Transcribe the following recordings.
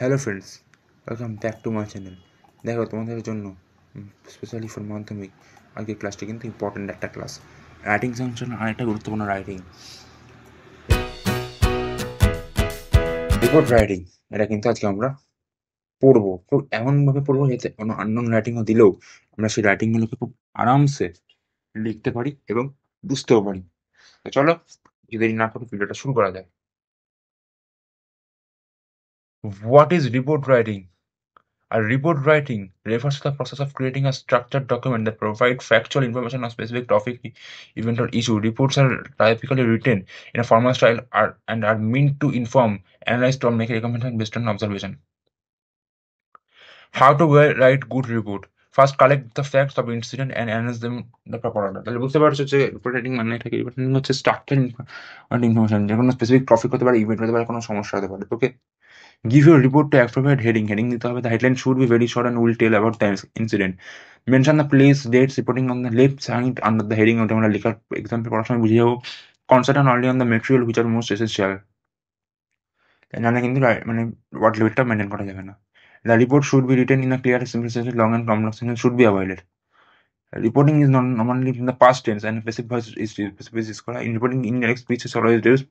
Hello friends, welcome back to my channel. দেখো, তোমাদের জন্য স্পেশালি ফর মাধ্যমিক আজকের ক্লাসটি কিন্তু ইম্পর্ট্যান্ট একটা ক্লাস। রাইটিং সেকশন আরেকটা গুরুত্বপূর্ণ রাইটিং, রিপোর্ট রাইটিং। এটা কিন্তু আজকে আমরা পড়বো, খুব এমনভাবে পড়বো যাতে কোনো আননোন রাইটিংও দিলেও আমরা সেই রাইটিংগুলোকে খুব আরামসে লিখতে পারি এবং বুঝতেও পারি। তো চলো, যদি দেরি না করে ভিডিওটা শুরু করা যায়। What is report writing? A report writing refers to the process of creating a structured document that provides factual information on specific topic, event, or issue. Reports are typically written in a formal style and are meant to inform, analyze, or make a recommendation based on observation. How to write good report? First, collect the facts of incident and analyze them in the proper order. তাহলে বুঝতে পারছো যে report writing মানে এটাকে report writing হচ্ছে structure information, যে কোনো specific topic হতে পারে, ইভেন্ট হতে পারে, কোনো সমস্যা হতে পারে। ওকে, give your report to appropriate heading. Heading দিতে হবে, the headline should be very short and will tell about the incident. Mention the place, dates, reporting on the left side under the heading. ওটা আমরা লেখার example পড়ার সময় বুঝে যাবো। Concentrate only on the material which are most essential. নাহলে কিন্তু মানে ওয়ার্ড লিমিটটা মেনটেন করা যাবে না। The report should be written in a clear, simple sentence. Long and complex sentence should be avoided. Reporting is not normally in the past tense and passive voice is করা. In reporting, indirect speech is always used.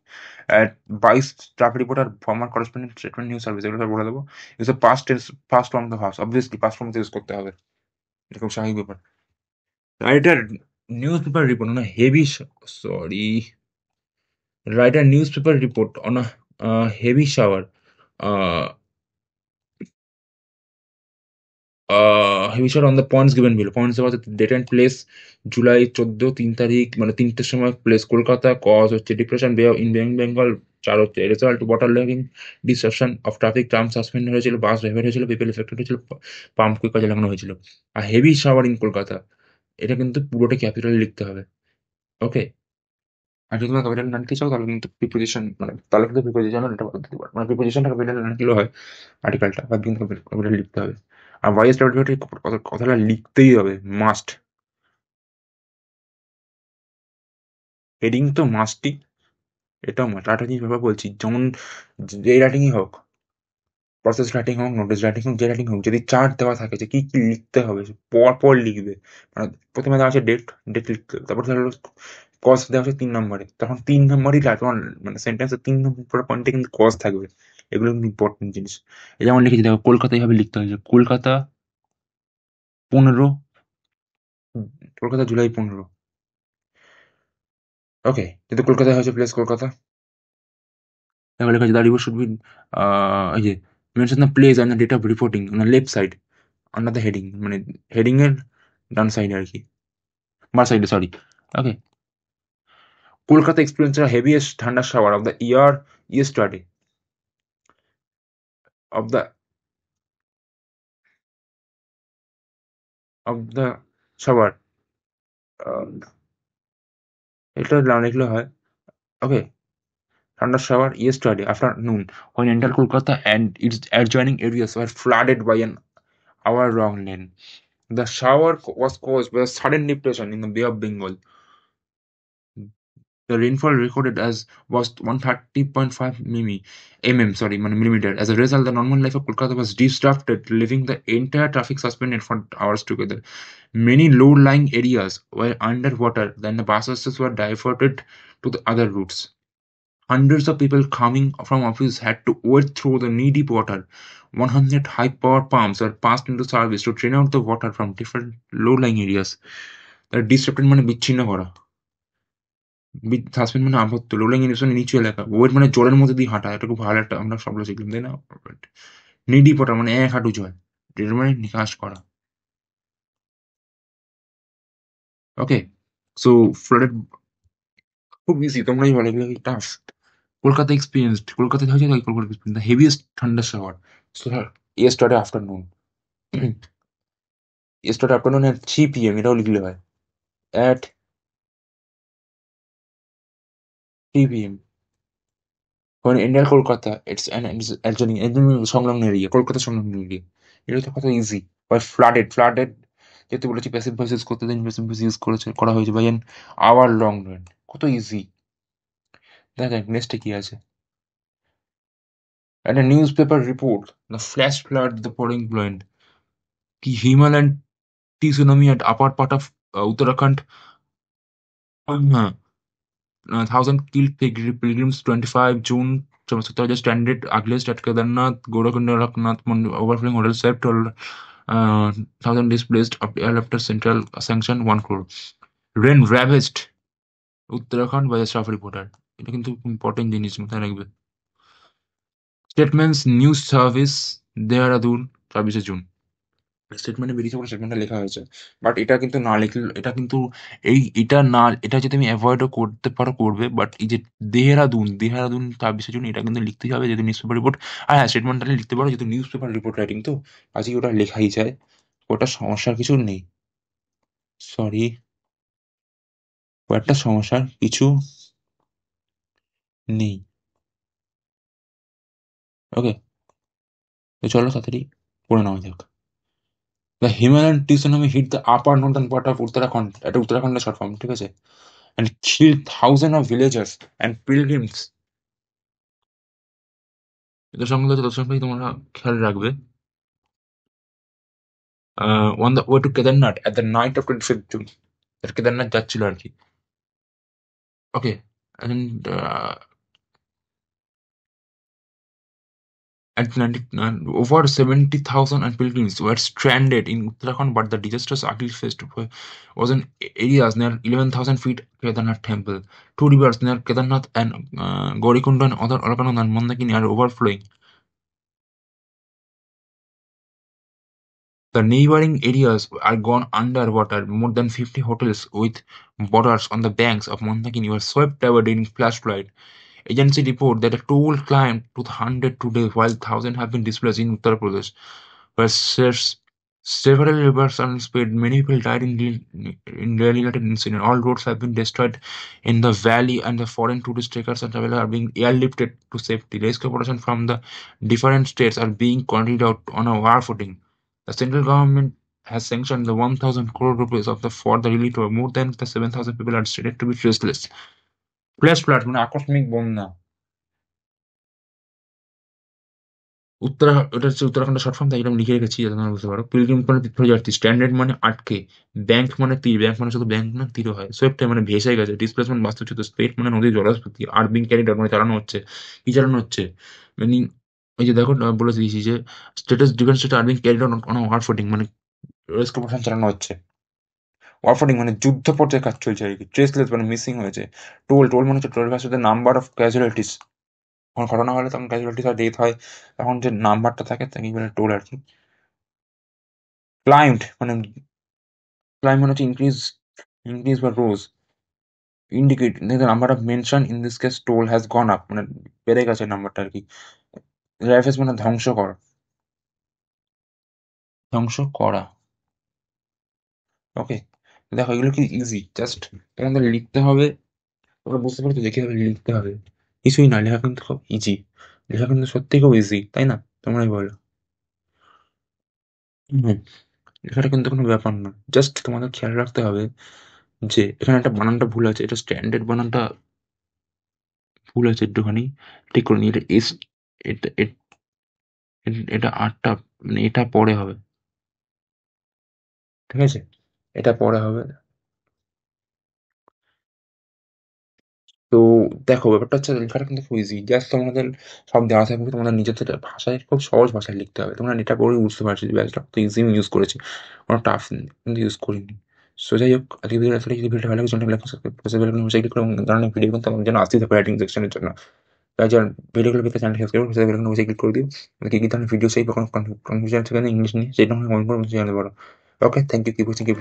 By staff report or former correspondent statement news service, এগুলো সব বলে দেবো। Use a past tense, past form of the verb. Obviously past form use করতে হবে, এরকম স্বাভাবিক ব্যাপার। Writer news paper report on heavy sorry writer news paper report on heavy shower heavy shot on the points given below. Points দেওয়া আছে, date and place July 14 3 তারিখ, মানে 3টের সময়, প্লেস কলকাতা, কজ হচ্ছে ডিপ্রেশন বে ইন বেঙ্গল, 4 হচ্ছে result water lagging, disruption of traffic, tram suspend হয়েছিল, bus driver হয়েছিল, পিপল এফেক্টেড হয়েছিল, পাম্প কুইক কাজে লাগানো হয়েছিল। আর হেভি শাওয়ার ইন কলকাতা, এটা কিন্তু পুরোটা ক্যাপিটাল লিখতে হবে। ওকে, আর যদি তোমরা ক্যাপিটাল না লিখতে চাও তাহলে কিন্তু প্রিপোজিশন, মানে তাহলে কিন্তু প্রিপোজিশন এটা বলতে দিতে পারো, মানে প্রিপোজিশনটা ক্যাপিটাল না লিখলেও হয়, আর্টিকেলটা বা কিন্তু ক্যাপিটাল লিখতে হবে। আর ভয়েস স্টাডিটি কথাটা লিখতেই হবে, মাস্ট। হেডিং তো মাস্টই, এটাও মাস্ট। আরেকটা জিনিস ব্যাপার বলছি, যেমন যে রাইটিংই হোক, প্রসেস রাইটিং হোক, নোটিস রাইটিং হোক, যে রাইটিং হোক, যদি চার্ট দেওয়া থাকে যে কি কি লিখতে হবে, পর পর লিখবে। মানে প্রথমে দেওয়া আছে ডেট, ডেট লিখতে হবে, তারপর ধরো কজ দেওয়া আছে 3 নম্বরে, তখন 3 নম্বরই তোমার মানে সেন্টেন্সের 3 নম্বর পয়েন্টে কিন্তু কজ থাকবে। এগুলো কিন্তু ইম্পর্টেন্ট জিনিস। এই যেমন লিখেছি দেখো, কলকাতা এইভাবে লিখতে হয়েছে, কলকাতা 15, কলকাতা জুলাই 15। ওকে, কিন্তু কলকাতায় হয়েছে প্লেস কলকাতা, তাহলে লেখা আছে দ্য রিপোর্ট শুড বি এই যে mention the place and the date of reporting on the left side under the heading, মানে হেডিং এর ডান সাইডে আর কি, বা সাইডে, sorry. Okay, Kolkata experience heaviest thunder shower of the year yesterday, of the shower, এটা না লিখলে হয়। ওকে, thunder shower yesterday afternoon when entire Kolkata and its adjoining areas were flooded by an hour-long rain. The shower was caused by a sudden depression in the Bay of Bengal. The rainfall recorded as was 130.5 millimeter. As a result, the normal life of Kolkata was disrupted, leaving the entire traffic suspended for hours together. Many low-lying areas were underwater, then the buses were diverted to the other routes. Hundreds of people coming from office had to wade through the knee-deep water. 100 high-power pumps were passed into service to drain out the water from different low-lying areas. The disrupted মানে বিচ্ছিন্ন করা, suspend মানে আবদ্ধ, লোলিং inhibition নিচু এলাকা, wait মানে জলের মধ্যে দিয়ে হাঁটা, এটা খুব ভালো একটা আমরা শব্দ শিখলাম, তাই না? নিডি পটা মানে এক হাঁটু জল, এটা মানে নিকাশ করা। ওকে, সো ফ্লাডেড খুব ইজি, তোমরাই বলো এগুলো টাফ। কলকাতা এক্সপিরিয়েন্সড, কলকাতায় হয়েছে তাই Kolkata experience the heaviest thunder shower. So yesterday afternoon, yesterday afternoon at 3 PM, এটাও লিখলে হয়, at 3 PM when entire Kolkata it's adjoining, একদম সংলগ্ন এরিয়া, কলকাতা সংলগ্ন এরিয়া, এটা তো কত ইজি। বা ফ্লাডেড যেহেতু বলেছি প্যাসিভ ভয়েস ইউজ করতে, দেন প্যাসিভ ভয়েস ইউজ করা হয়েছে by an hour long run, কত ইজি। দেখ নেক্সটে কি আছে। And a newspaper report, the flash flood, the pouring blind, the Himalayan tsunami at upper part of Uttarakhand, 1,000 killed pilgrims, 25 June, Sattara stranded, ugliest at Kedarnath, Gorakunda, Loknath, overflowing hotel saved, 1,000 displaced after central sanction, 1 crore. Rain ravaged Uttarakhand by the staff reporter. এটা কিন্তু important জিনিস মাথায় রাখবে। Statements news service Dehradun 24 June. স্টেটমেন্টে বেরিয়েছে বলে স্টেটমেন্টটা লেখা হয়েছে, বাট এটা কিন্তু না লিখলে, এটা কিন্তু এটা না, এটা যদি তুমি অ্যাভয়েডও করতে পারো করবে, বাট এই যে দেহরাদুন দেহরাদুন 24 জুন এটা কিন্তু লিখতেই হবে যেহেতু নিউজ পেপার রিপোর্ট। আর হ্যাঁ, স্টেটমেন্টটা লিখতে পারো যেহেতু নিউজ পেপার রিপোর্ট রাইটিং, তো আজকে ওটা লেখাই যায়, ওটা সমস্যার কিছু নেই। সরি, ওটা সমস্যার কিছু নেই। ওকে, তো চলো তাড়াতাড়ি পড়ে নেওয়া যাক। The Himalayan tsunami hit the upper northern part of Uttarakhand, এটা উত্তরাখণ্ডের শর্ট ফর্ম, ঠিক আছে, and killed thousands of villagers and pilgrims. এদের সঙ্গে তোদের সঙ্গে তোমরা খেয়াল রাখবে। On the way to Kedarnath at the night of 25th June, Kedarnath যাচ্ছিল আর কি। ওকে, and at 90, over 70,000 and pilgrims were stranded in Uttarakhand, but the disastrous ugly faced was in areas near 11,000 feet Kedarnath temple. Two rivers near Kedarnath and Gaurikunda and other Alaknanda and Mandakini are overflowing. The neighboring areas are gone underwater. More than 50 hotels with borders on the banks of Mandakini were swept away during flash flood. Agency report that the toll climbed to 100 today, while thousands have been displaced in Uttar Pradesh, where several rivers are spilled. Many people died in related incident. All roads have been destroyed in the valley, and the foreign tourist takers and travelers are being airlifted to safety. Rescue operations from the different states are being carried out on a war footing. The central government has sanctioned the 1,000 crore rupees of the for the relief of more than the 7,000 people are stated to be traceless. Flash flood মানে আকস্মিক বন্যা। ওটা হচ্ছে উত্তরাখণ্ডের short form, তাই এটা আমি লিখে রেখেছি যাতে তোমরা বুঝতে পারো। পিলগ্রিম মানে তীর্থযাত্রী, স্ট্যান্ডার্ড মানে আটকে, ব্যাংক মানে তীর, ব্যাংক মানে শুধু ব্যাংক না তীরও হয়, সোয়েপ্ট মানে ভেসে গেছে, ডিসপ্লেসমেন্ট বাস্তুচ্যুত, স্পেট মানে নদীর জলস্ফীতি, আর বিং ক্যারিড মানে চালানো হচ্ছে। কি চালানো হচ্ছে মানে এই যে দেখো বলে দিয়েছি যে status defence state are being carried on war footing, মানে রেস্কিউ অপারেশন চালানো হচ্ছে। ওয়ার ফুটিং মানে যুদ্ধ পর্যায়ে কাজ চলছে আর কি। ট্রেসলেস মানে মিসিং হয়েছে। টোল টোল মানে হচ্ছে toll versus the number of casualties, যখন ঘটনা হলে তখন ক্যাজুয়ালিটিস আর ডেথ হয়, তখন যে নাম্বারটা থাকে তাকে বলে টোল আর কি। ক্লাইম্ড মানে হচ্ছে ইনক্রিজ বা rose. Indicate the number of mention in this case toll has gone up, মানে বেড়ে গেছে নাম্বারটা আর কি। র্যাফেস মানে ধ্বংস করা, ধ্বংস করা। ওকে, দেখো এগুলো কি ইজি, জাস্ট তোমাদের লিখতে হবে, তোমরা বুঝতে পারছো যে কিভাবে লিখতে হবে, কিছুই না, লেখা কিন্তু খুব ইজি, লেখা কিন্তু সত্যি খুব ইজি, তাই না? তোমরাই বলো। হুম, লেখাটা কিন্তু কোনো ব্যাপার না, জাস্ট তোমাদের খেয়াল রাখতে হবে যে এখানে একটা বানানটা ভুল আছে, এটা স্ট্যান্ডার্ড বানানটা ভুল আছে একটুখানি, ঠিক করে নি। এটা এস, এটা এটা আটটা, মানে এটা পরে হবে, ঠিক আছে, এটা পরে হবে। তো দেখো ব্যাপারটা হচ্ছে লেখাটা কিন্তু খুব ইজি, জাস্ট তোমাদের সব দেওয়া থাকবে, তোমাদের নিজেদের ভাষায় খুব সহজ ভাষায় লিখতে হবে। তোমরা এটা করে বুঝতে পারছো যে ব্যাসটা কত ইজি আমি ইউজ করেছি, কোনো টাফ কিন্তু ইউজ করিনি। সো যাই হোক, আজকে ভিডিও আসলে যদি ভিডিওটা ভালো লাগে চ্যানেলটা লাইক সাবস্ক্রাইব করে ধরনের ভিডিও কিন্তু আমার জন্য আসতে থাকবে রাইটিং সেকশনের জন্য। তাই যার ভিডিওগুলো পেতে চ্যানেল সাবস্ক্রাইব করে বেল আইকনে ক্লিক করে দিও। কি কি ধরনের ভিডিও চাই বা কোনো কনফিউশন থাকে না ইংলিশ নিয়ে, সেটা আমাকে কমেন্ট করে জানাতে পারো। Okay, thank you, keep watching, keep